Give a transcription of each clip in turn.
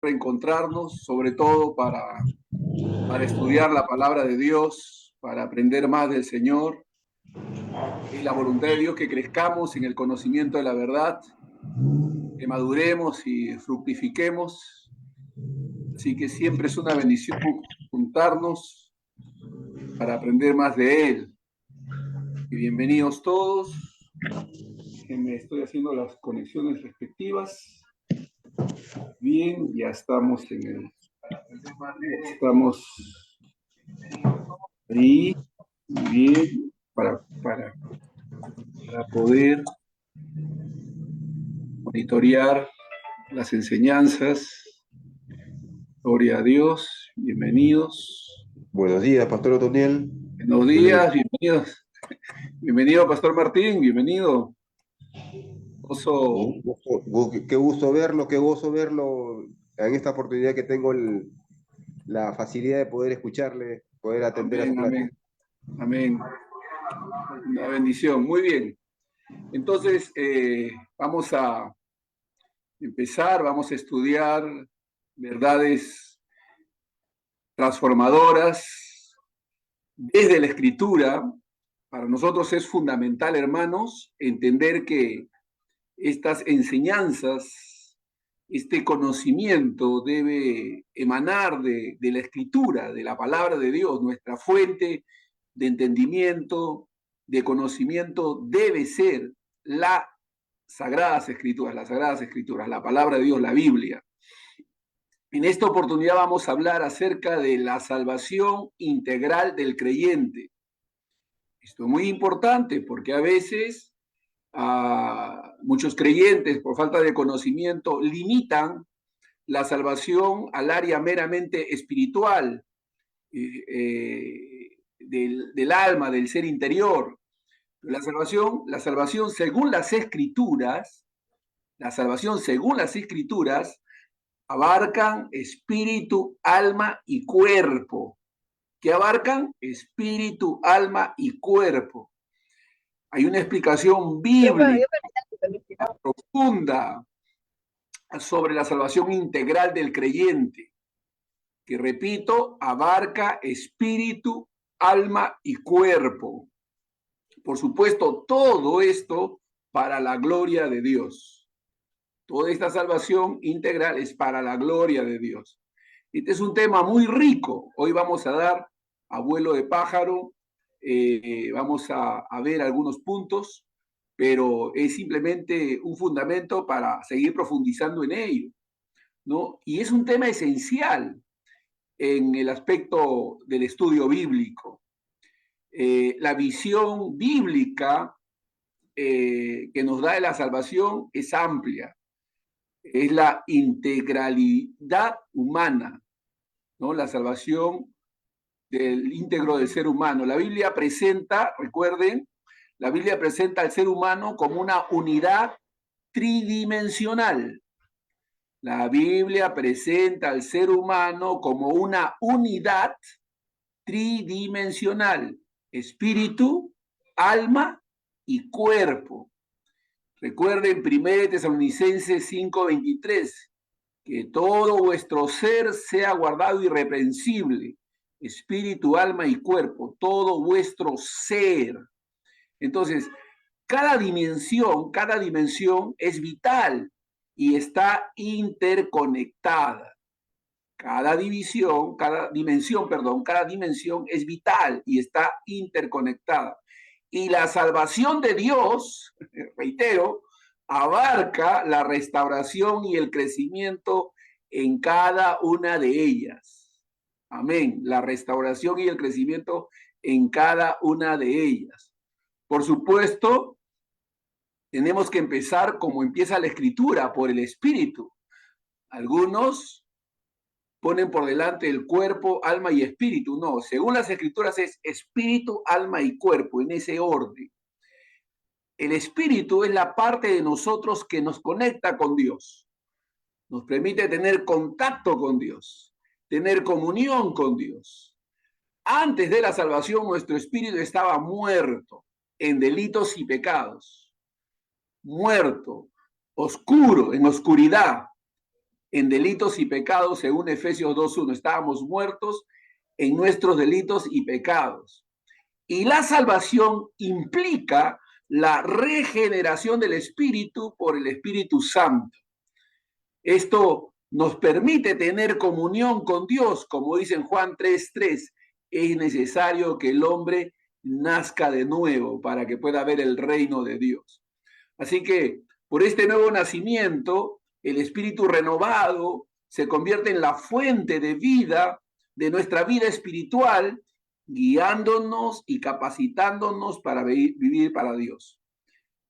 reencontrarnos, sobre todo para estudiar la palabra de Dios, para aprender más del Señor. Es la voluntad de Dios que crezcamos en el conocimiento de la verdad, que maduremos y fructifiquemos. Así que siempre es una bendición juntarnos para aprender más de Él. Y bienvenidos todos. Déjenme, estoy haciendo las conexiones respectivas. Bien, ya estamos en el... Estamos ahí, bien, para poder monitorear las enseñanzas. Gloria a Dios, bienvenidos. Buenos días, Pastor Otoniel. Buenos días, bienvenidos. Bienvenido, Pastor Martín, bienvenido. Qué gusto verlo, qué gozo verlo en esta oportunidad que tengo la facilidad de poder escucharle, poder atender a su Amén, amén. Una bendición, muy bien. Entonces, vamos a empezar, vamos a estudiar verdades transformadoras desde la Escritura. Para nosotros es fundamental, hermanos, entender que estas enseñanzas, este conocimiento debe emanar de la Escritura, de la palabra de Dios. Nuestra fuente de entendimiento, de conocimiento, debe ser las Sagradas Escrituras, la palabra de Dios, la Biblia. En esta oportunidad vamos a hablar acerca de la salvación integral del creyente. Esto es muy importante porque a veces muchos creyentes, por falta de conocimiento, limitan la salvación al área meramente espiritual, del alma, del ser interior. La salvación según las escrituras, abarcan espíritu, alma y cuerpo. ¿Qué abarcan? Espíritu, alma y cuerpo. Hay una explicación bíblica profunda sobre la salvación integral del creyente, que repito, abarca espíritu, alma y cuerpo. Por supuesto, todo esto para la gloria de Dios. Toda esta salvación integral es para la gloria de Dios. Este es un tema muy rico. Hoy vamos a dar a vuelo de pájaro, vamos a ver algunos puntos, pero es simplemente un fundamento para seguir profundizando en ello, ¿no? Y es un tema esencial en el aspecto del estudio bíblico. La visión bíblica que nos da de la salvación es amplia, es la integralidad humana, ¿no? La salvación del íntegro del ser humano. La Biblia presenta, recuerden, la Biblia presenta al ser humano como una unidad tridimensional. La Biblia presenta al ser humano como una unidad tridimensional, espíritu, alma y cuerpo. Recuerden 1 Tesalonicenses 5:23, que todo vuestro ser sea guardado irreprensible, espíritu, alma y cuerpo, todo vuestro ser. Entonces, cada dimensión es vital y está interconectada. Cada dimensión es vital y está interconectada. Y la salvación de Dios, reitero, abarca la restauración y el crecimiento en cada una de ellas. Amén. La restauración y el crecimiento en cada una de ellas. Por supuesto, tenemos que empezar como empieza la Escritura, por el Espíritu. Algunos ponen por delante el cuerpo, alma y espíritu. No, según las Escrituras es espíritu, alma y cuerpo, en ese orden. El espíritu es la parte de nosotros que nos conecta con Dios, nos permite tener contacto con Dios, tener comunión con Dios. Antes de la salvación, nuestro espíritu estaba muerto en delitos y pecados, muerto, oscuro, en oscuridad. en delitos y pecados, según Efesios 2:1. Estábamos muertos en nuestros delitos y pecados. Y la salvación implica la regeneración del Espíritu por el Espíritu Santo. Esto nos permite tener comunión con Dios, como dice en Juan 3:3. Es necesario que el hombre nazca de nuevo para que pueda ver el reino de Dios. Así que por este nuevo nacimiento, el Espíritu renovado se convierte en la fuente de vida de nuestra vida espiritual, guiándonos y capacitándonos para vivir para Dios.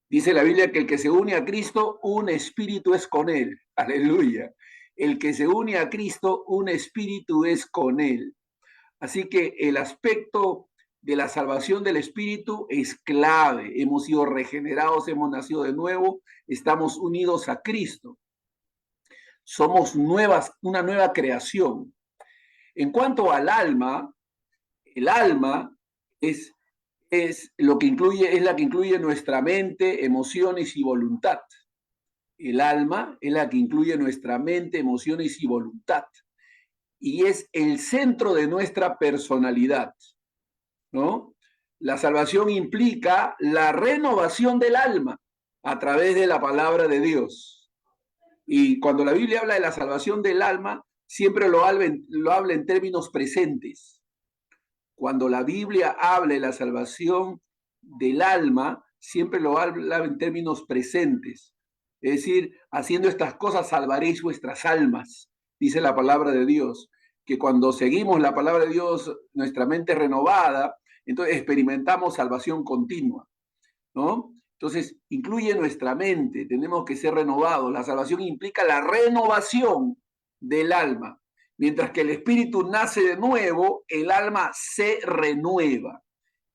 Dice la Biblia que el que se une a Cristo, un espíritu es con él. Aleluya. El que se une a Cristo, un espíritu es con él. Así que el aspecto de la salvación del espíritu es clave. Hemos sido regenerados, hemos nacido de nuevo, estamos unidos a Cristo. Somos una nueva creación. En cuanto al alma, el alma es lo que incluye, es la que incluye nuestra mente, emociones y voluntad. El alma es la que incluye nuestra mente, emociones y voluntad. Y es el centro de nuestra personalidad, ¿no? La salvación implica la renovación del alma a través de la palabra de Dios. Y cuando la Biblia habla de la salvación del alma, siempre lo habla en términos presentes. Cuando la Biblia habla de la salvación del alma, siempre lo habla en términos presentes. Es decir, haciendo estas cosas salvaréis vuestras almas, dice la palabra de Dios. Que cuando seguimos la palabra de Dios, nuestra mente renovada, entonces experimentamos salvación continua, ¿no? Entonces, incluye nuestra mente, tenemos que ser renovados. La salvación implica la renovación del alma. Mientras que el espíritu nace de nuevo, el alma se renueva.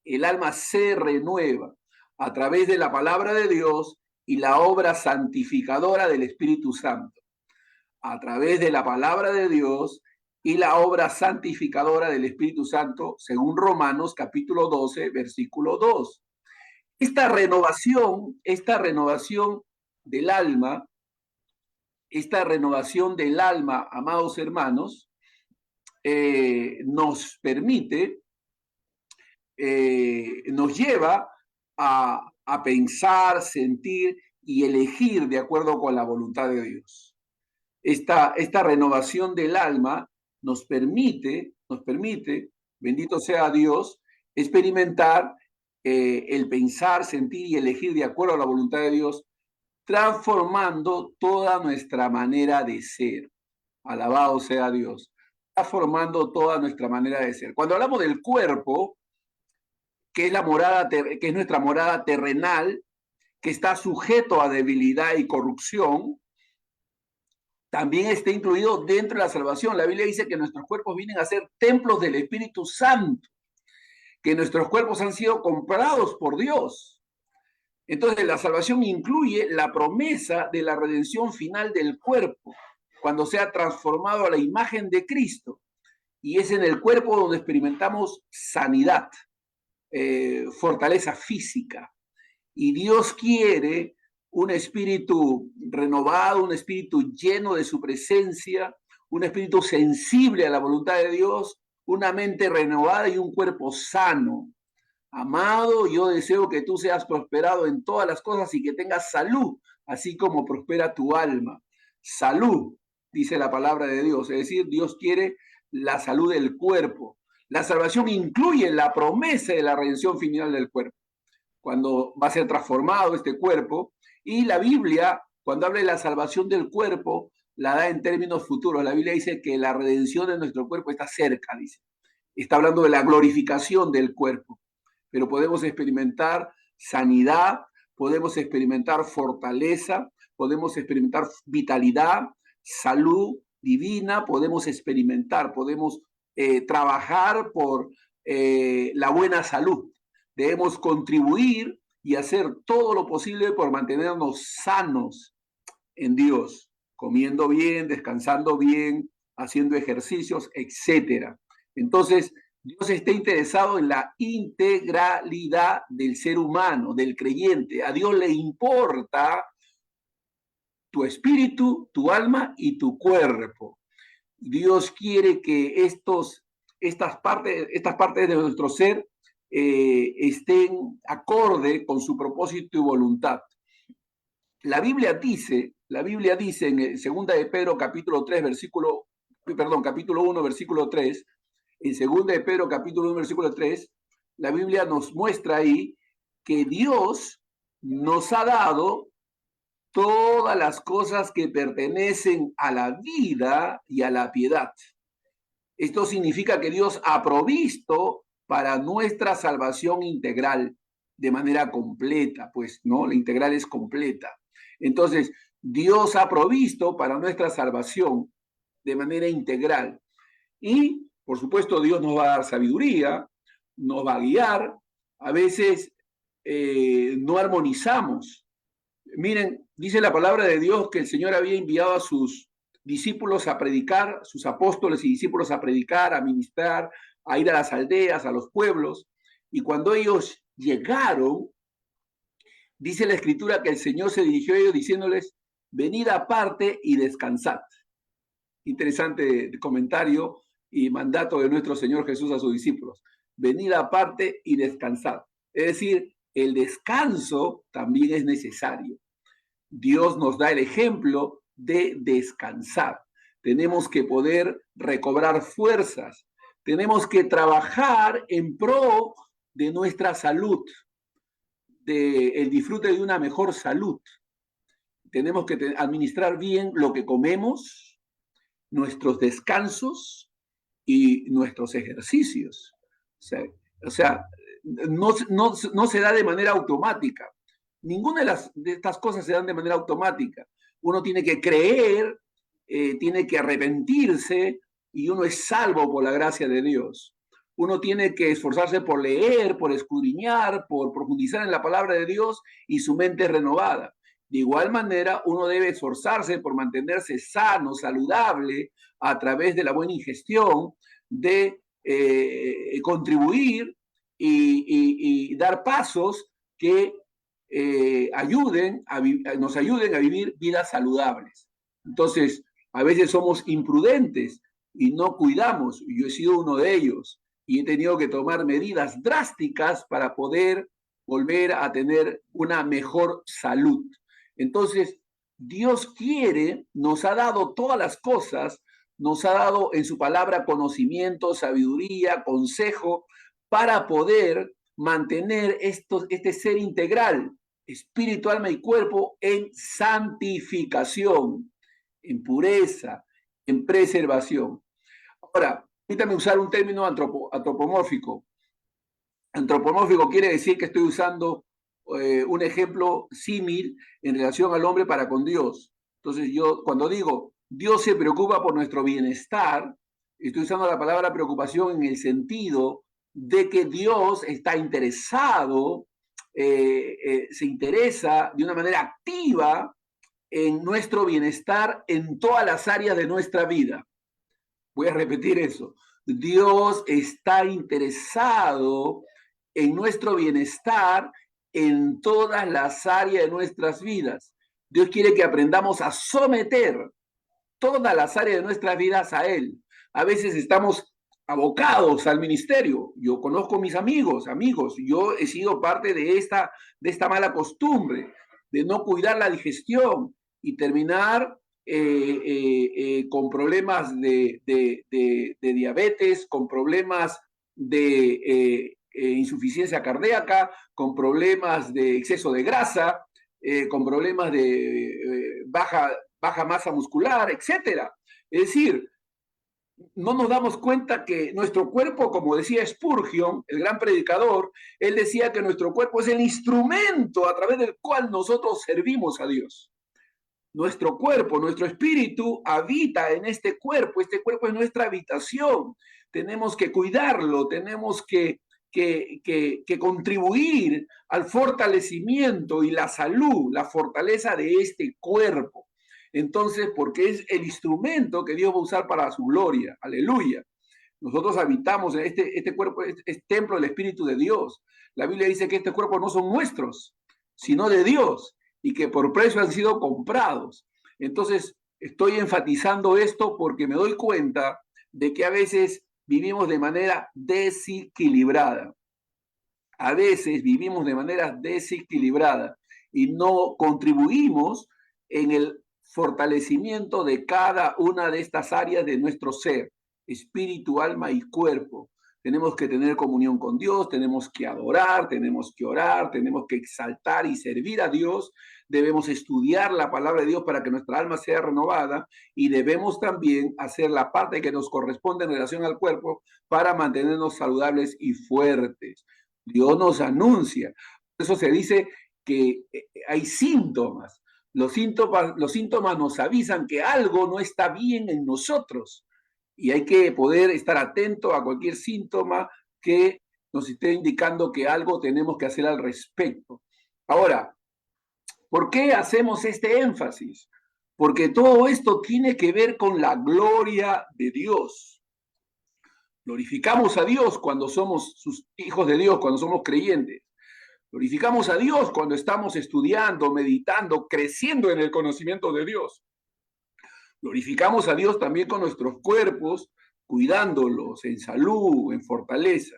El alma se renueva a través de la palabra de Dios y la obra santificadora del Espíritu Santo. A través de la palabra de Dios y la obra santificadora del Espíritu Santo, según Romanos capítulo 12, versículo 2. Esta renovación del alma, amados hermanos, nos permite, nos lleva a pensar, sentir y elegir de acuerdo con la voluntad de Dios. Esta renovación del alma nos permite, bendito sea Dios, experimentar el pensar, sentir y elegir de acuerdo a la voluntad de Dios, transformando toda nuestra manera de ser. Alabado sea Dios. Transformando toda nuestra manera de ser. Cuando hablamos del cuerpo, que es nuestra morada terrenal, que está sujeto a debilidad y corrupción, también está incluido dentro de la salvación. La Biblia dice que nuestros cuerpos vienen a ser templos del Espíritu Santo, que nuestros cuerpos han sido comprados por Dios. Entonces, la salvación incluye la promesa de la redención final del cuerpo, cuando sea transformado a la imagen de Cristo. Y es en el cuerpo donde experimentamos sanidad, fortaleza física. Y Dios quiere un espíritu renovado, un espíritu lleno de su presencia, un espíritu sensible a la voluntad de Dios, una mente renovada y un cuerpo sano. Amado, yo deseo que tú seas prosperado en todas las cosas y que tengas salud, así como prospera tu alma. Salud, dice la palabra de Dios, es decir, Dios quiere la salud del cuerpo. La salvación incluye la promesa de la redención final del cuerpo, cuando va a ser transformado este cuerpo, y la Biblia, cuando habla de la salvación del cuerpo, la da en términos futuros. La Biblia dice que la redención de nuestro cuerpo está cerca, dice. Está hablando de la glorificación del cuerpo. Pero podemos experimentar sanidad, podemos experimentar fortaleza, podemos experimentar vitalidad, salud divina, podemos trabajar por la buena salud. Debemos contribuir y hacer todo lo posible por mantenernos sanos en Dios, comiendo bien, descansando bien, haciendo ejercicios, etc. Entonces, Dios está interesado en la integralidad del ser humano, del creyente. A Dios le importa tu espíritu, tu alma y tu cuerpo. Dios quiere que estas partes de nuestro ser estén acorde con su propósito y voluntad. La Biblia dice en 2 de Pedro capítulo 1, versículo 3, en 2 de Pedro capítulo 1, versículo 3, la Biblia nos muestra ahí que Dios nos ha dado todas las cosas que pertenecen a la vida y a la piedad. Esto significa que Dios ha provisto para nuestra salvación integral de manera completa, pues, ¿no? La integral es completa. Entonces, Dios ha provisto para nuestra salvación de manera integral. Y, por supuesto, Dios nos va a dar sabiduría, nos va a guiar. A veces no armonizamos. Miren, dice la palabra de Dios que el Señor había enviado a sus discípulos a predicar, sus apóstoles y discípulos a predicar, a ministrar, a ir a las aldeas, a los pueblos. Y cuando ellos llegaron, dice la Escritura que el Señor se dirigió a ellos diciéndoles, venid aparte y descansad. Interesante comentario y mandato de nuestro Señor Jesús a sus discípulos. Venid aparte y descansad. Es decir, el descanso también es necesario. Dios nos da el ejemplo de descansar. Tenemos que poder recobrar fuerzas. Tenemos que trabajar en pro de nuestra salud, del disfrute de una mejor salud. Tenemos que administrar bien lo que comemos, nuestros descansos y nuestros ejercicios. O sea no se da de manera automática. Ninguna de estas cosas se dan de manera automática. Uno tiene que creer, tiene que arrepentirse y uno es salvo por la gracia de Dios. Uno tiene que esforzarse por leer, por escudriñar, por profundizar en la palabra de Dios y su mente renovada. De igual manera, uno debe esforzarse por mantenerse sano, saludable, a través de la buena ingestión, de contribuir y dar pasos que nos ayuden a vivir vidas saludables. Entonces, a veces somos imprudentes y no cuidamos. Yo he sido uno de ellos y he tenido que tomar medidas drásticas para poder volver a tener una mejor salud. Entonces, Dios nos ha dado todas las cosas, nos ha dado en su palabra conocimiento, sabiduría, consejo, para poder mantener este ser integral, espíritu, alma y cuerpo, en santificación, en pureza, en preservación. Ahora, permítame usar un término antropomórfico. Antropomórfico quiere decir que estoy usando un ejemplo símil en relación al hombre para con Dios. Entonces yo cuando digo Dios se preocupa por nuestro bienestar, estoy usando la palabra preocupación en el sentido de que Dios está interesado, se interesa de una manera activa en nuestro bienestar en todas las áreas de nuestra vida. Voy a repetir eso. Dios está interesado en nuestro bienestar en todas las áreas de nuestras vidas. Dios quiere que aprendamos a someter todas las áreas de nuestras vidas a Él. A veces estamos abocados al ministerio. Yo conozco mis amigos, yo he sido parte de esta mala costumbre de no cuidar la digestión y terminar con problemas de diabetes, con problemas de insuficiencia cardíaca, con problemas de exceso de grasa, con problemas de baja masa muscular, etc. Es decir, no nos damos cuenta que nuestro cuerpo, como decía Spurgeon, el gran predicador, él decía que nuestro cuerpo es el instrumento a través del cual nosotros servimos a Dios. Nuestro cuerpo, nuestro espíritu habita en este cuerpo es nuestra habitación, tenemos que cuidarlo, tenemos que contribuir al fortalecimiento y la salud, la fortaleza de este cuerpo. Entonces, porque es el instrumento que Dios va a usar para su gloria, aleluya. Nosotros habitamos en este cuerpo, es templo del Espíritu de Dios. La Biblia dice que este cuerpo no son nuestros, sino de Dios, y que por precio han sido comprados. Entonces, estoy enfatizando esto porque me doy cuenta de que a veces vivimos de manera desequilibrada. A veces vivimos de manera desequilibrada y no contribuimos en el fortalecimiento de cada una de estas áreas de nuestro ser, espíritu, alma y cuerpo. Tenemos que tener comunión con Dios, tenemos que adorar, tenemos que orar, tenemos que exaltar y servir a Dios. Debemos estudiar la palabra de Dios para que nuestra alma sea renovada y debemos también hacer la parte que nos corresponde en relación al cuerpo para mantenernos saludables y fuertes. Dios nos anuncia. Por eso se dice que hay síntomas. Los síntomas nos avisan que algo no está bien en nosotros y hay que poder estar atento a cualquier síntoma que nos esté indicando que algo tenemos que hacer al respecto. Ahora, ¿por qué hacemos este énfasis? Porque todo esto tiene que ver con la gloria de Dios. Glorificamos a Dios cuando somos sus hijos de Dios, cuando somos creyentes. Glorificamos a Dios cuando estamos estudiando, meditando, creciendo en el conocimiento de Dios. Glorificamos a Dios también con nuestros cuerpos, cuidándolos en salud, en fortaleza.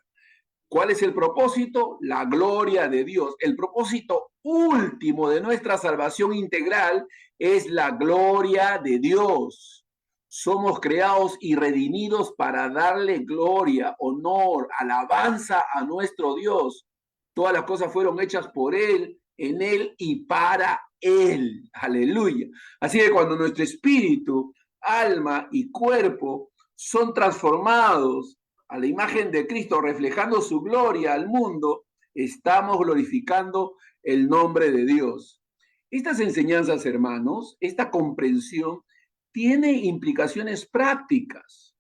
¿Cuál es el propósito? La gloria de Dios. El propósito último de nuestra salvación integral es la gloria de Dios. Somos creados y redimidos para darle gloria, honor, alabanza a nuestro Dios. Todas las cosas fueron hechas por Él, en Él y para Él. Aleluya. Así que cuando nuestro espíritu, alma y cuerpo son transformados a la imagen de Cristo, reflejando su gloria al mundo, estamos glorificando el nombre de Dios. Estas enseñanzas, hermanos, esta comprensión tiene implicaciones prácticas.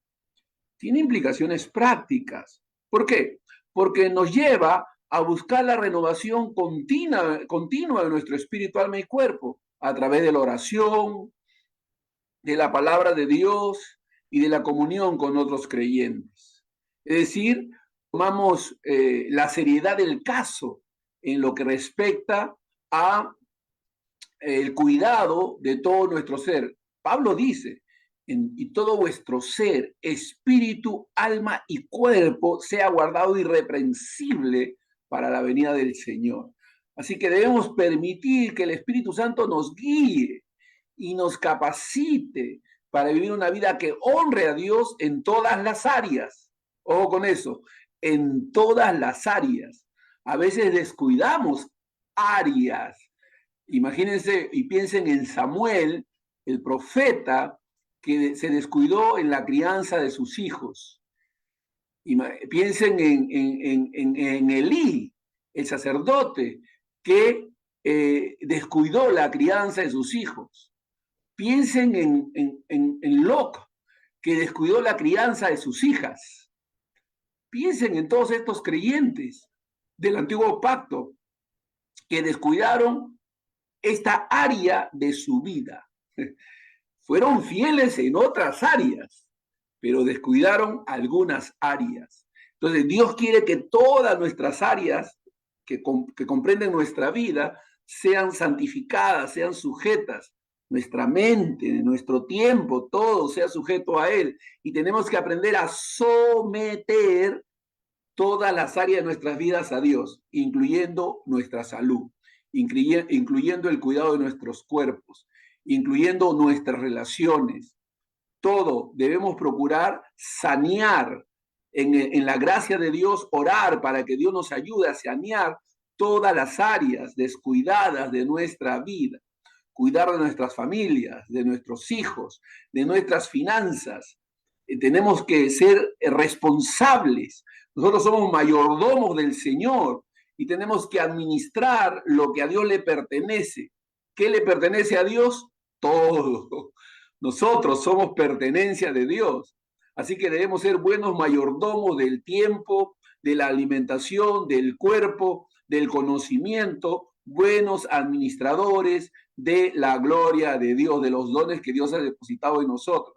Tiene implicaciones prácticas. ¿Por qué? Porque nos lleva a buscar la renovación continua de nuestro espíritu, alma y cuerpo a través de la oración, de la palabra de Dios y de la comunión con otros creyentes. Es decir, tomamos la seriedad del caso en lo que respecta a el cuidado de todo nuestro ser. Pablo dice, y todo vuestro ser, espíritu, alma y cuerpo sea guardado irreprensible para la venida del Señor. Así que debemos permitir que el Espíritu Santo nos guíe y nos capacite para vivir una vida que honre a Dios en todas las áreas. Ojo con eso, en todas las áreas. A veces descuidamos áreas. Imagínense y piensen en Samuel, el profeta, que se descuidó en la crianza de sus hijos. Piensen en Elí, el sacerdote, que descuidó la crianza de sus hijos. Piensen en Lot, que descuidó la crianza de sus hijas. Piensen en todos estos creyentes del antiguo pacto que descuidaron esta área de su vida. Fueron fieles en otras áreas, pero descuidaron algunas áreas. Entonces, Dios quiere que todas nuestras áreas que comprenden nuestra vida sean santificadas, sean sujetas. Nuestra mente, nuestro tiempo, todo sea sujeto a Él. Y tenemos que aprender a someter todas las áreas de nuestras vidas a Dios, incluyendo nuestra salud, incluyendo el cuidado de nuestros cuerpos, incluyendo nuestras relaciones. Todo debemos procurar sanear en la gracia de Dios, orar para que Dios nos ayude a sanear todas las áreas descuidadas de nuestra vida, cuidar de nuestras familias, de nuestros hijos, de nuestras finanzas. Tenemos que ser responsables. Nosotros somos mayordomos del Señor y tenemos que administrar lo que a Dios le pertenece. ¿Qué le pertenece a Dios? Todo. Nosotros somos pertenencia de Dios. Así que debemos ser buenos mayordomos del tiempo, de la alimentación, del cuerpo, del conocimiento, buenos administradores de la gloria de Dios, de los dones que Dios ha depositado en nosotros.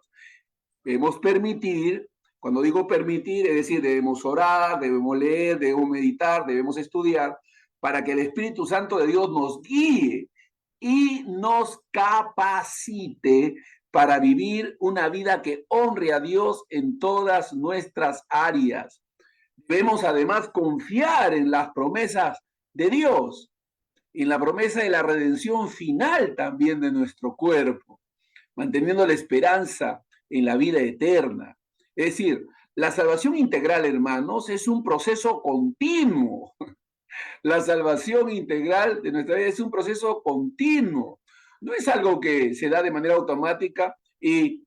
Debemos permitir, cuando digo permitir, es decir, debemos orar, debemos leer, debemos meditar, debemos estudiar, para que el Espíritu Santo de Dios nos guíe y nos capacite para vivir una vida que honre a Dios en todas nuestras áreas. Debemos además confiar en las promesas de Dios, en la promesa de la redención final también de nuestro cuerpo, manteniendo la esperanza en la vida eterna. Es decir, la salvación integral, hermanos, es un proceso continuo. La salvación integral de nuestra vida es un proceso continuo. No es algo que se da de manera automática y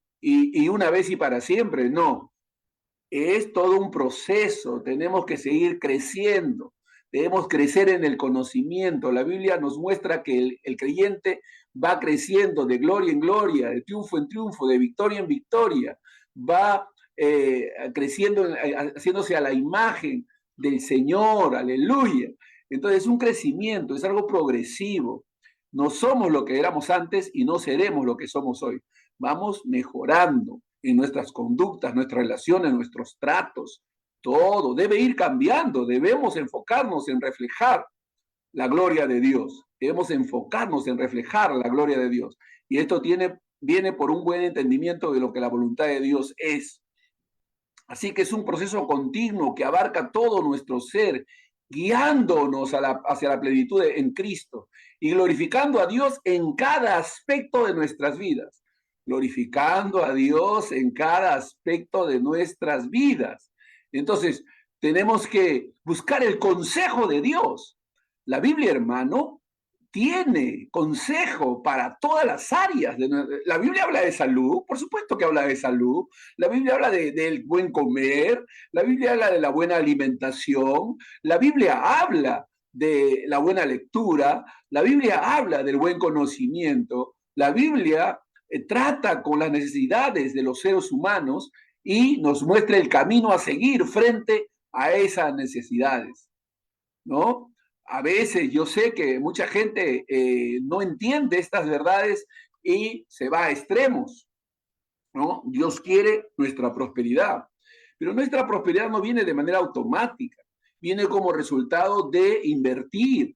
una vez y para siempre, no. Es todo un proceso, tenemos que seguir creciendo, debemos crecer en el conocimiento. La Biblia nos muestra que el creyente va creciendo de gloria en gloria, de triunfo en triunfo, de victoria en victoria, va creciendo, haciéndose a la imagen del Señor, aleluya. Entonces es un crecimiento, es algo progresivo. No somos lo que éramos antes y no seremos lo que somos hoy. Vamos mejorando en nuestras conductas, nuestras relaciones, nuestros tratos. Todo debe ir cambiando. Debemos enfocarnos en reflejar la gloria de Dios. Debemos enfocarnos en reflejar la gloria de Dios. Y esto viene por un buen entendimiento de lo que la voluntad de Dios es. Así que es un proceso continuo que abarca todo nuestro ser, guiándonos hacia la plenitud en Cristo y glorificando a Dios en cada aspecto de nuestras vidas. Glorificando a Dios en cada aspecto de nuestras vidas. Entonces, tenemos que buscar el consejo de Dios. La Biblia, hermano, tiene consejo para todas las áreas. La Biblia habla de salud, por supuesto que habla de salud. La Biblia habla del buen comer, la Biblia habla de la buena alimentación, la Biblia habla de la buena lectura, la Biblia habla del buen conocimiento, la Biblia trata con las necesidades de los seres humanos y nos muestra el camino a seguir frente a esas necesidades, ¿no? A veces yo sé que mucha gente no entiende estas verdades y se va a extremos, ¿no? Dios quiere nuestra prosperidad, pero nuestra prosperidad no viene de manera automática, viene como resultado de invertir,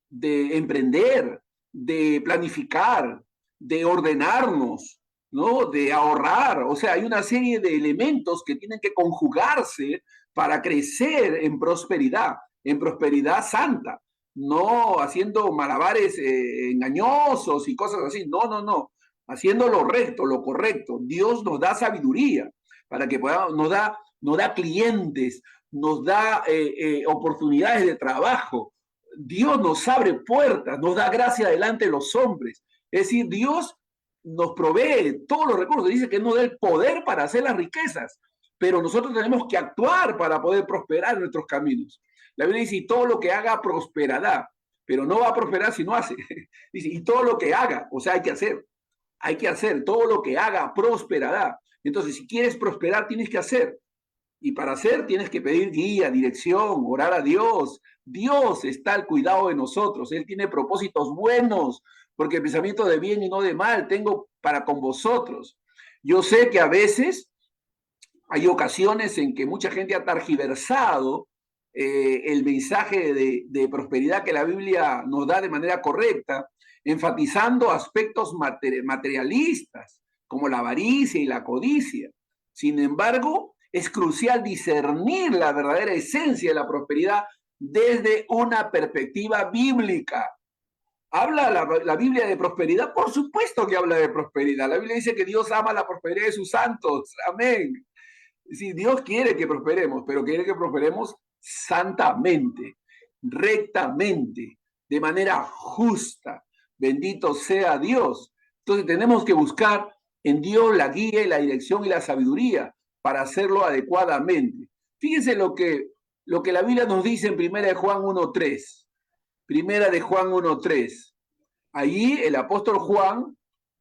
de emprender, de planificar, de ordenarnos, ¿no? De ahorrar. O sea, hay una serie de elementos que tienen que conjugarse para crecer en prosperidad santa, no haciendo malabares engañosos y cosas así. No, no, no. Haciendo lo recto, lo correcto. Dios nos da sabiduría para que podamos, nos da clientes, nos da oportunidades de trabajo. Dios nos abre puertas, nos da gracia delante de los hombres. Es decir, Dios nos provee todos los recursos. Dice que nos da el poder para hacer las riquezas, pero nosotros tenemos que actuar para poder prosperar en nuestros caminos. La Biblia dice, y todo lo que haga prosperará, pero no va a prosperar si no hace. Dice, y todo lo que haga, o sea, hay que hacer, todo lo que haga prosperará. Entonces, si quieres prosperar, tienes que hacer. Y para hacer tienes que pedir guía, dirección, orar a Dios. Dios está al cuidado de nosotros. Él tiene propósitos buenos, porque el pensamiento de bien y no de mal tengo para con vosotros. Yo sé que a veces hay ocasiones en que mucha gente ha tergiversado el mensaje de prosperidad que la Biblia nos da de manera correcta, enfatizando aspectos materialistas, como la avaricia y la codicia. Sin embargo, es crucial discernir la verdadera esencia de la prosperidad desde una perspectiva bíblica. ¿Habla la Biblia de prosperidad? Por supuesto que habla de prosperidad. La Biblia dice que Dios ama la prosperidad de sus santos. Amén. Sí, Dios quiere que prosperemos, pero quiere que prosperemos santamente, rectamente, de manera justa. Bendito sea Dios. Entonces tenemos que buscar en Dios la guía y la dirección y la sabiduría para hacerlo adecuadamente. Fíjense lo que la Biblia nos dice en 1 de Juan 1.3. Primera de Juan 1.3. Allí el apóstol Juan,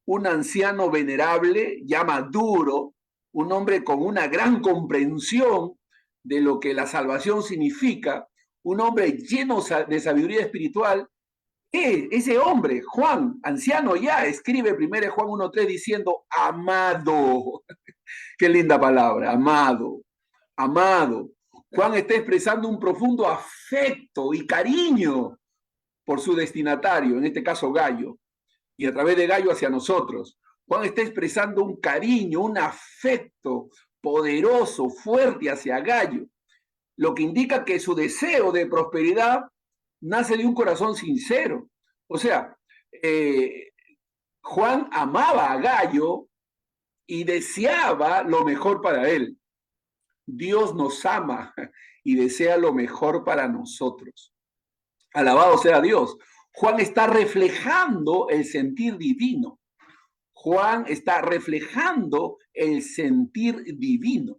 un anciano venerable, ya maduro, un hombre con una gran comprensión de lo que la salvación significa, un hombre lleno de sabiduría espiritual, ese hombre, Juan, anciano ya, escribe 1 Juan 1.3 diciendo, amado. Qué linda palabra, amado, amado. Juan está expresando un profundo afecto y cariño por su destinatario, en este caso Gallo. y a través de Gallo hacia nosotros. Juan está expresando un cariño, un afecto poderoso, fuerte hacia Gallo, lo que indica que su deseo de prosperidad nace de un corazón sincero. O sea, Juan amaba a Gallo y deseaba lo mejor para él. Dios nos ama y desea lo mejor para nosotros. Alabado sea Dios. Juan está reflejando el sentir divino. Juan está reflejando el sentir divino.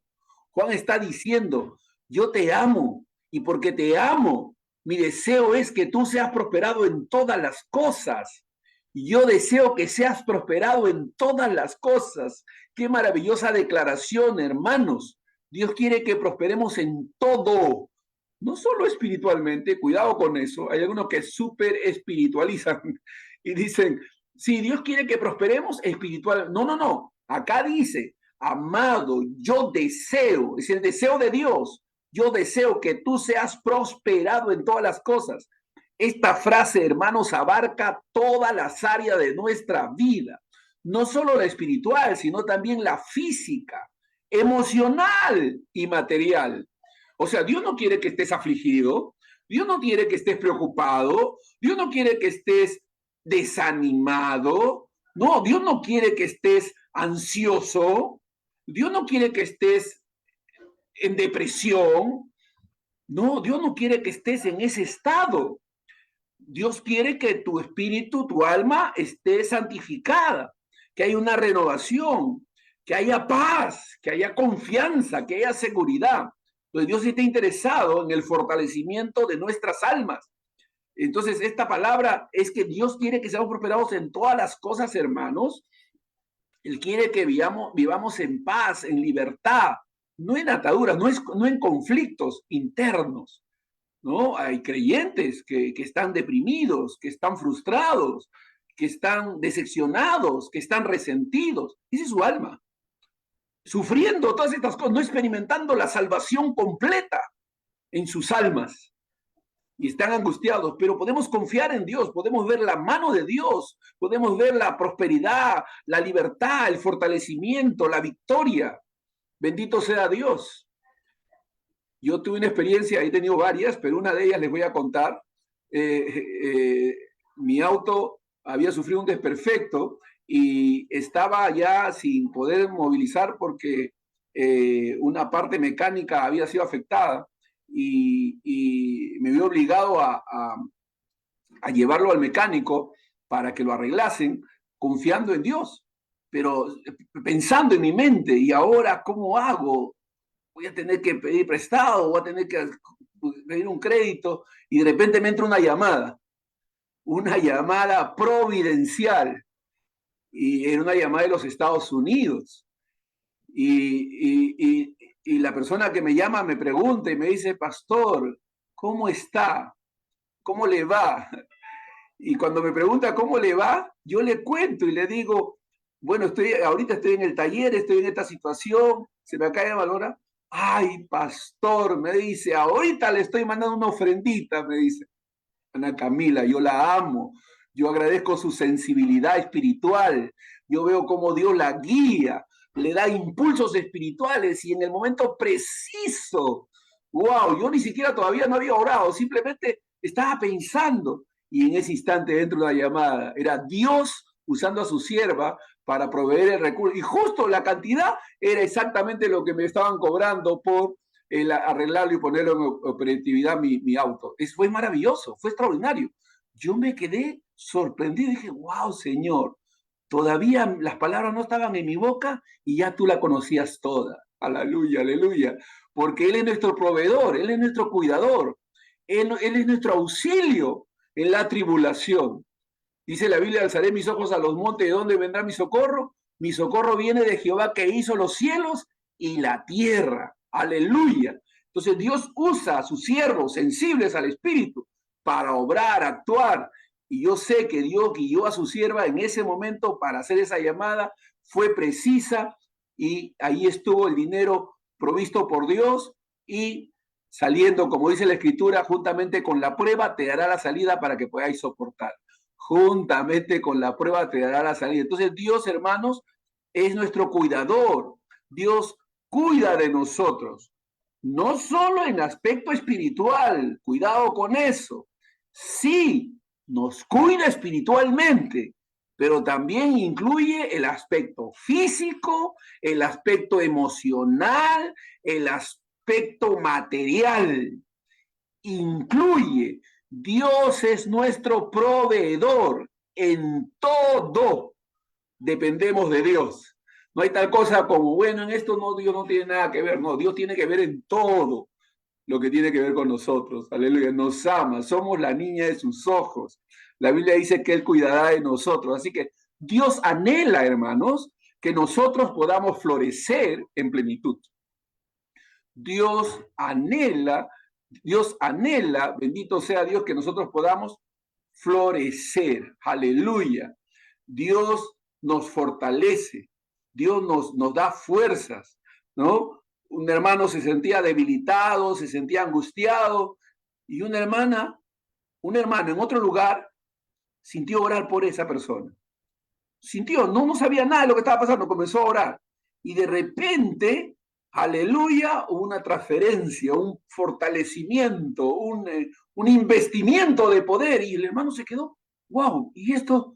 Juan está diciendo, yo te amo y porque te amo, mi deseo es que tú seas prosperado en todas las cosas. Yo deseo que seas prosperado en todas las cosas. Qué maravillosa declaración, hermanos. Dios quiere que prosperemos en todo, no solo espiritualmente, cuidado con eso. Hay algunos que súper espiritualizan y dicen, si Dios quiere que prosperemos espiritual. No, no, no. Acá dice, amado, yo deseo, es el deseo de Dios. Yo deseo que tú seas prosperado en todas las cosas. Esta frase, hermanos, abarca todas las áreas de nuestra vida. No solo la espiritual, sino también la física, emocional y material. O sea, Dios no quiere que estés afligido, Dios no quiere que estés preocupado, Dios no quiere que estés desanimado, no, Dios no quiere que estés ansioso, Dios no quiere que estés en depresión, no, Dios no quiere que estés en ese estado. Dios quiere que tu espíritu, tu alma esté santificada, que haya una renovación, que haya paz, que haya confianza, que haya seguridad. Entonces Dios está interesado en el fortalecimiento de nuestras almas. Entonces esta palabra es que Dios quiere que seamos prosperados en todas las cosas, hermanos. Él quiere que vivamos en paz, en libertad, no en ataduras, no en conflictos internos. ¿No? Hay creyentes que están deprimidos, que están frustrados, que están decepcionados, que están resentidos. Esa es su alma. Sufriendo todas estas cosas, no experimentando la salvación completa en sus almas. Y están angustiados, pero podemos confiar en Dios, podemos ver la mano de Dios, podemos ver la prosperidad, la libertad, el fortalecimiento, la victoria. Bendito sea Dios. Yo tuve una experiencia, he tenido varias, pero una de ellas les voy a contar. Mi auto había sufrido un desperfecto y estaba ya sin poder movilizar porque una parte mecánica había sido afectada y me vi obligado a llevarlo al mecánico para que lo arreglasen, confiando en Dios, pero pensando en mi mente, ¿y ahora cómo hago? Voy a tener que pedir prestado, voy a tener que pedir un crédito, y de repente me entra una llamada providencial, y era una llamada de los Estados Unidos, y la persona que me llama me pregunta y me dice, pastor, ¿cómo está? ¿Cómo le va? Y cuando me pregunta cómo le va, yo le cuento y le digo, bueno, ahorita estoy en el taller, estoy en esta situación, se me acaba de valorar. Ay, pastor, me dice, ahorita le estoy mandando una ofrendita, me dice. Ana Camila, yo la amo, yo agradezco su sensibilidad espiritual, yo veo cómo Dios la guía, le da impulsos espirituales y en el momento preciso, wow, yo ni siquiera todavía no había orado, simplemente estaba pensando y en ese instante dentro de la llamada era Dios usando a su sierva para proveer el recurso y justo la cantidad era exactamente lo que me estaban cobrando por el arreglarlo y ponerlo en operatividad mi auto. Fue maravilloso, fue extraordinario. Yo me quedé sorprendido y dije, wow, Señor, todavía las palabras no estaban en mi boca y ya tú la conocías toda. Aleluya, aleluya. Porque Él es nuestro proveedor, Él es nuestro cuidador, Él es nuestro auxilio en la tribulación. Dice la Biblia, alzaré mis ojos a los montes, ¿de dónde vendrá mi socorro? Mi socorro viene de Jehová que hizo los cielos y la tierra. Aleluya. Entonces Dios usa a sus siervos sensibles al Espíritu para obrar, actuar. Y yo sé que Dios guió a su sierva en ese momento para hacer esa llamada. Fue precisa y ahí estuvo el dinero provisto por Dios y saliendo, como dice la Escritura, juntamente con la prueba te dará la salida para que podáis soportar. juntamente con la prueba te dará la salida. Entonces Dios, hermanos, es nuestro cuidador. Dios cuida de nosotros, no solo en aspecto espiritual, cuidado con eso. Sí, nos cuida espiritualmente, pero también incluye el aspecto físico, el aspecto emocional, el aspecto material. Incluye, Dios es nuestro proveedor en todo. Dependemos de Dios. No hay tal cosa como, bueno, en esto no, Dios no tiene nada que ver. No, Dios tiene que ver en todo lo que tiene que ver con nosotros. Aleluya, nos ama, somos la niña de sus ojos. La Biblia dice que Él cuidará de nosotros. Así que Dios anhela, hermanos, que nosotros podamos florecer en plenitud. Dios anhela, bendito sea Dios, que nosotros podamos florecer. Aleluya. Dios nos fortalece, Dios nos da fuerzas, ¿no? Un hermano se sentía debilitado, se sentía angustiado, y un hermano en otro lugar sintió orar por esa persona. Sintió, no sabía nada de lo que estaba pasando, comenzó a orar. Y de repente, aleluya, hubo una transferencia, un fortalecimiento, un investimiento de poder, y el hermano se quedó, wow, ¿y esto?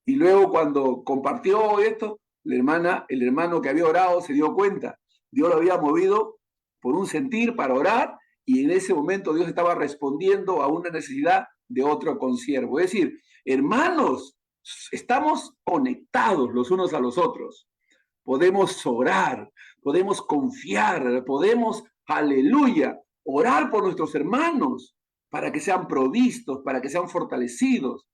Y luego cuando compartió esto, el hermano que había orado se dio cuenta. Dios lo había movido por un sentir para orar y en ese momento Dios estaba respondiendo a una necesidad de otro consiervo. Es decir, hermanos, estamos conectados los unos a los otros. Podemos orar, podemos confiar, podemos, aleluya, orar por nuestros hermanos para que sean provistos, para que sean fortalecidos.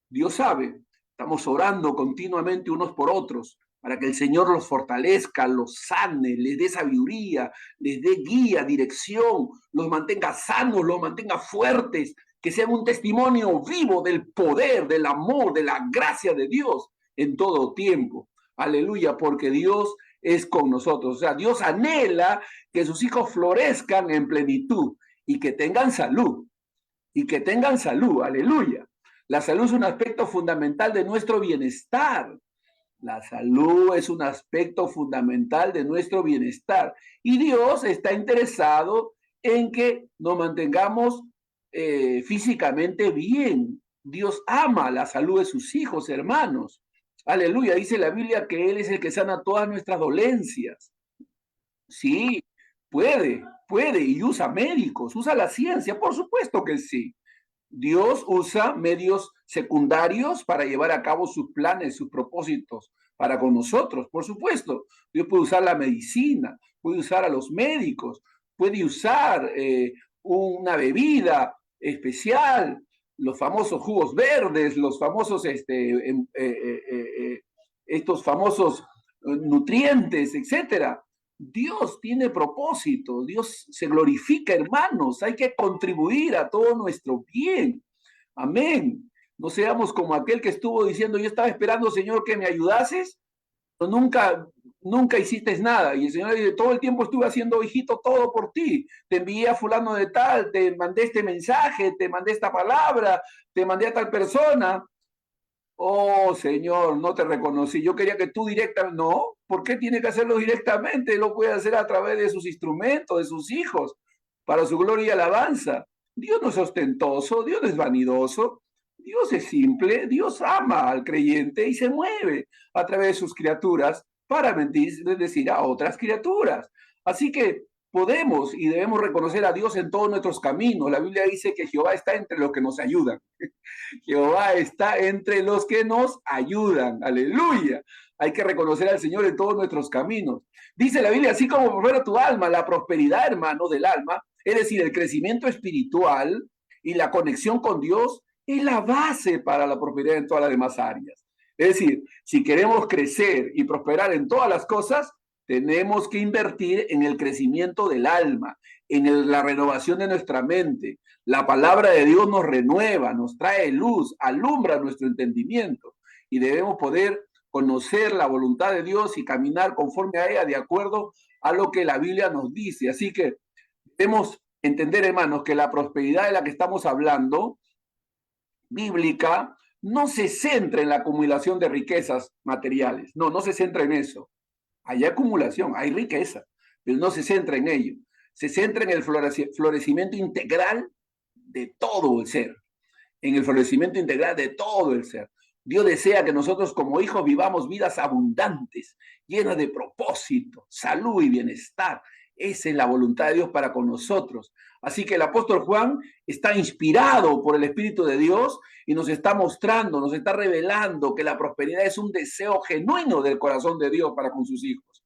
Dios sabe, estamos orando continuamente unos por otros para que el Señor los fortalezca, los sane, les dé sabiduría, les dé guía, dirección, los mantenga sanos, los mantenga fuertes, que sean un testimonio vivo del poder, del amor, de la gracia de Dios en todo tiempo. Aleluya, porque Dios es con nosotros. O sea, Dios anhela que sus hijos florezcan en plenitud y que tengan salud. Y que tengan salud. Aleluya. La salud es un aspecto fundamental de nuestro bienestar. La salud es un aspecto fundamental de nuestro bienestar. Y Dios está interesado en que nos mantengamos físicamente bien. Dios ama la salud de sus hijos, hermanos. Aleluya. Dice la Biblia que Él es el que sana todas nuestras dolencias. Sí, puede, y usa médicos, usa la ciencia, por supuesto que sí. Dios usa medios secundarios para llevar a cabo sus planes, sus propósitos para con nosotros, por supuesto. Dios puede usar la medicina, puede usar a los médicos, puede usar una bebida especial, los famosos jugos verdes, los famosos, estos famosos nutrientes, etcétera. Dios tiene propósito, Dios se glorifica, hermanos, hay que contribuir a todo nuestro bien. Amén. No seamos como aquel que estuvo diciendo, yo estaba esperando, Señor, que me ayudases, pero nunca hiciste nada. Y el Señor dice, todo el tiempo estuve haciendo, hijito, todo por ti. Te envié a fulano de tal, te mandé este mensaje, te mandé esta palabra, te mandé a tal persona. Oh, Señor, no te reconocí. Yo quería que tú directamente, no, ¿por qué tiene que hacerlo directamente? Lo puede hacer a través de sus instrumentos, de sus hijos, para su gloria y alabanza. Dios no es ostentoso, Dios no es vanidoso, Dios es simple, Dios ama al creyente y se mueve a través de sus criaturas para bendecir a otras criaturas. Así que podemos y debemos reconocer a Dios en todos nuestros caminos. La Biblia dice que Jehová está entre los que nos ayudan. Jehová está entre los que nos ayudan. Aleluya. Hay que reconocer al Señor en todos nuestros caminos. Dice la Biblia, así como prospera tu alma, la prosperidad, hermano, del alma, es decir, el crecimiento espiritual y la conexión con Dios, es la base para la prosperidad en todas las demás áreas. Es decir, si queremos crecer y prosperar en todas las cosas, tenemos que invertir en el crecimiento del alma, en la renovación de nuestra mente. La palabra de Dios nos renueva, nos trae luz, alumbra nuestro entendimiento y debemos poder conocer la voluntad de Dios y caminar conforme a ella de acuerdo a lo que la Biblia nos dice. Así que debemos entender, hermanos, que la prosperidad de la que estamos hablando, bíblica, no se centra en la acumulación de riquezas materiales. No, no se centra en eso. Hay acumulación, hay riqueza, pero no se centra en ello. Se centra en el florecimiento integral de todo el ser, en el florecimiento integral de todo el ser. Dios desea que nosotros como hijos vivamos vidas abundantes, llenas de propósito, salud y bienestar. Esa es la voluntad de Dios para con nosotros. Así que el apóstol Juan está inspirado por el Espíritu de Dios y nos está mostrando, nos está revelando que la prosperidad es un deseo genuino del corazón de Dios para con sus hijos.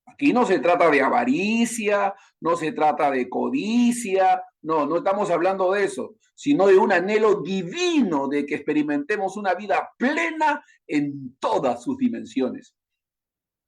Aquí no se trata de avaricia, no se trata de codicia, no estamos hablando de eso, sino de un anhelo divino de que experimentemos una vida plena en todas sus dimensiones.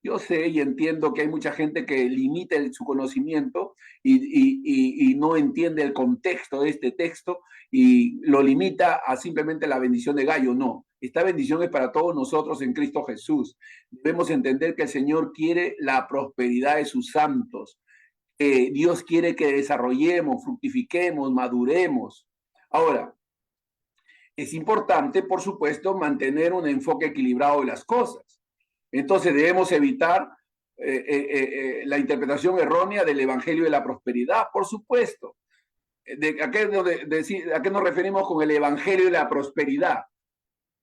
Yo sé y entiendo que hay mucha gente que limita su conocimiento y no entiende el contexto de este texto y lo limita a simplemente la bendición de Gallo. No, esta bendición es para todos nosotros en Cristo Jesús. Debemos entender que el Señor quiere la prosperidad de sus santos. Dios quiere que desarrollemos, fructifiquemos, maduremos. Ahora, es importante, por supuesto, mantener un enfoque equilibrado de las cosas. Entonces debemos evitar la interpretación errónea del Evangelio de la Prosperidad, por supuesto. ¿A qué nos referimos con el Evangelio de la Prosperidad?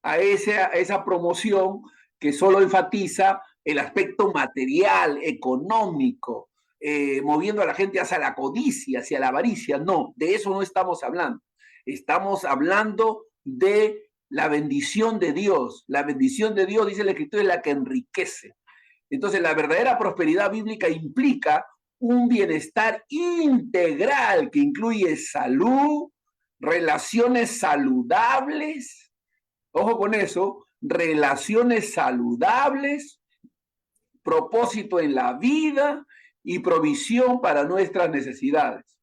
A esa promoción que solo enfatiza el aspecto material, económico, moviendo a la gente hacia la codicia, hacia la avaricia. No, de eso no estamos hablando. Estamos hablando de la bendición de Dios. La bendición de Dios, dice la Escritura, es la que enriquece. Entonces, la verdadera prosperidad bíblica implica un bienestar integral que incluye salud, relaciones saludables, ojo con eso, relaciones saludables, propósito en la vida y provisión para nuestras necesidades.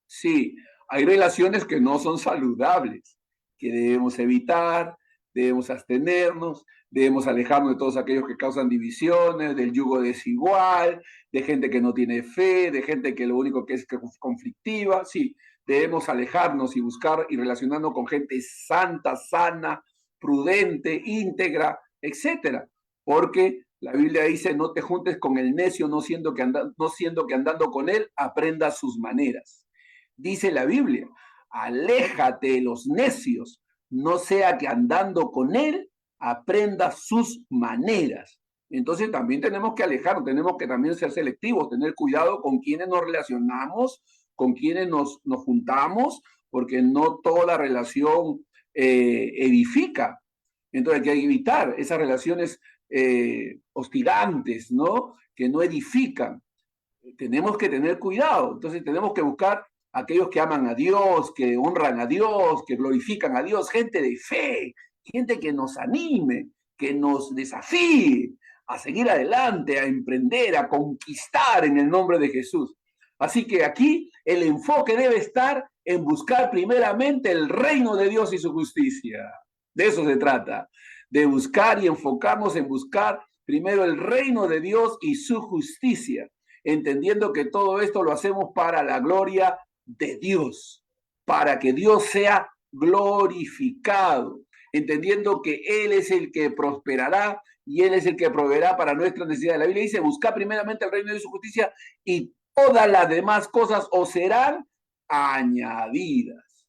Sí, hay relaciones que no son saludables, que debemos evitar, debemos abstenernos, debemos alejarnos de todos aquellos que causan divisiones, del yugo desigual, de gente que no tiene fe, de gente que lo único que es conflictiva. Sí, debemos alejarnos y buscar y relacionarnos con gente santa, sana, prudente, íntegra, etcétera. Porque la Biblia dice, no te juntes con el necio, no siendo que andando con él aprendas sus maneras. Dice la Biblia, aléjate de los necios, no sea que andando con él aprendas sus maneras. Entonces también tenemos que alejarnos, tenemos que también ser selectivos, tener cuidado con quienes nos relacionamos, con quienes nos juntamos, porque no toda relación edifica. Entonces hay que evitar esas relaciones hostigantes, ¿no? Que no edifican. Tenemos que tener cuidado, entonces tenemos que buscar aquellos que aman a Dios, que honran a Dios, que glorifican a Dios, gente de fe, gente que nos anime, que nos desafíe a seguir adelante, a emprender, a conquistar en el nombre de Jesús. Así que aquí el enfoque debe estar en buscar primeramente el reino de Dios y su justicia. De eso se trata, de buscar y enfocarnos en buscar primero el reino de Dios y su justicia, entendiendo que todo esto lo hacemos para la gloria de Dios, para que Dios sea glorificado, entendiendo que Él es el que prosperará y Él es el que proveerá para nuestras necesidades. La Biblia dice, busca primeramente el reino de su justicia y todas las demás cosas os serán añadidas.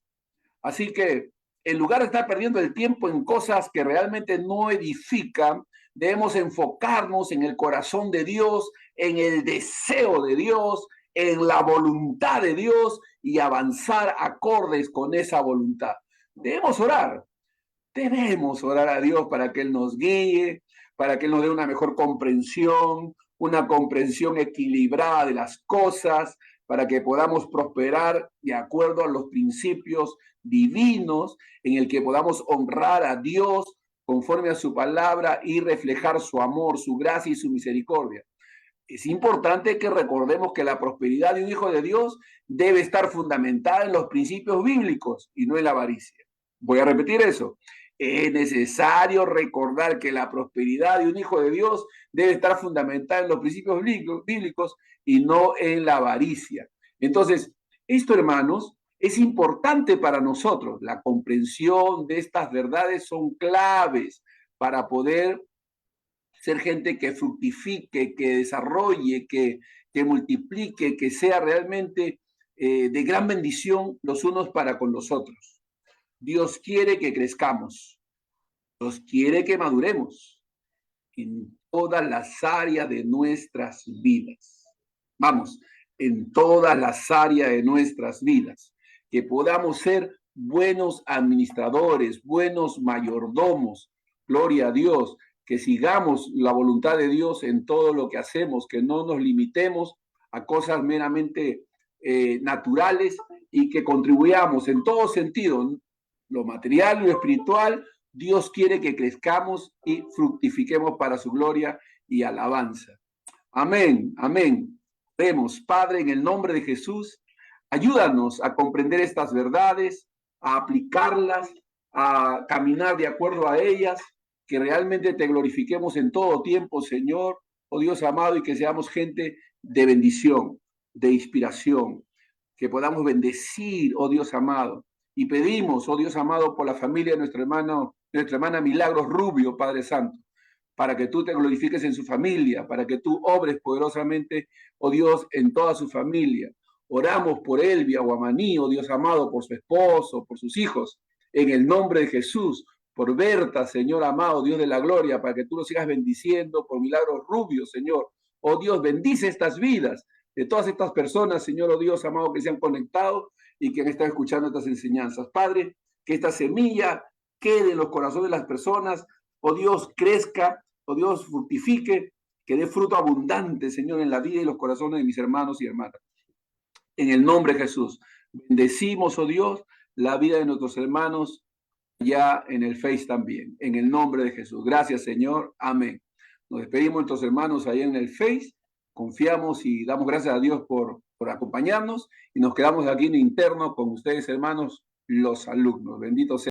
Así que en lugar de estar perdiendo el tiempo en cosas que realmente no edifican, debemos enfocarnos en el corazón de Dios, en el deseo de Dios, en la voluntad de Dios y avanzar acordes con esa voluntad. Debemos orar a Dios para que Él nos guíe, para que Él nos dé una mejor comprensión, una comprensión equilibrada de las cosas, para que podamos prosperar de acuerdo a los principios divinos, en el que podamos honrar a Dios conforme a su palabra y reflejar su amor, su gracia y su misericordia. Es importante que recordemos que la prosperidad de un hijo de Dios debe estar fundamentada en los principios bíblicos y no en la avaricia. Voy a repetir eso. Es necesario recordar que la prosperidad de un hijo de Dios debe estar fundamentada en los principios bíblicos y no en la avaricia. Entonces, esto, hermanos, Es importante para nosotros. La comprensión de estas verdades son claves para poder ser gente que fructifique, que desarrolle, que multiplique, que sea realmente de gran bendición los unos para con los otros. Dios quiere que crezcamos. Dios quiere que maduremos en todas las áreas de nuestras vidas. Vamos, en todas las áreas de nuestras vidas. Que podamos ser buenos administradores, buenos mayordomos. Gloria a Dios. Que sigamos la voluntad de Dios en todo lo que hacemos, que no nos limitemos a cosas meramente naturales y que contribuyamos en todo sentido, lo material, lo espiritual. Dios quiere que crezcamos y fructifiquemos para su gloria y alabanza. Amén, amén. Oremos, Padre, en el nombre de Jesús, ayúdanos a comprender estas verdades, a aplicarlas, a caminar de acuerdo a ellas, que realmente te glorifiquemos en todo tiempo, Señor, oh Dios amado, y que seamos gente de bendición, de inspiración, que podamos bendecir, oh Dios amado. Y pedimos, oh Dios amado, por la familia de nuestra hermana Milagros Rubio, Padre Santo, para que tú te glorifiques en su familia, para que tú obres poderosamente, oh Dios, en toda su familia. Oramos por Elvia Guamaní, oh Dios amado, por su esposo, por sus hijos, en el nombre de Jesús, por Berta, Señor amado, Dios de la gloria, para que tú los sigas bendiciendo, por Milagros Rubio, Señor. Oh Dios, bendice estas vidas de todas estas personas, Señor, oh Dios amado, que se han conectado y que han estado escuchando estas enseñanzas. Padre, que esta semilla quede en los corazones de las personas, oh Dios, crezca, oh Dios, fructifique, que dé fruto abundante, Señor, en la vida y los corazones de mis hermanos y hermanas. En el nombre de Jesús, bendecimos, oh Dios, la vida de nuestros hermanos ya en el Face también, en el nombre de Jesús. Gracias, Señor. Amén. Nos despedimos de nuestros hermanos allá en el Face, confiamos y damos gracias a Dios por acompañarnos y nos quedamos aquí en interno con ustedes, hermanos, los alumnos. Bendito sea.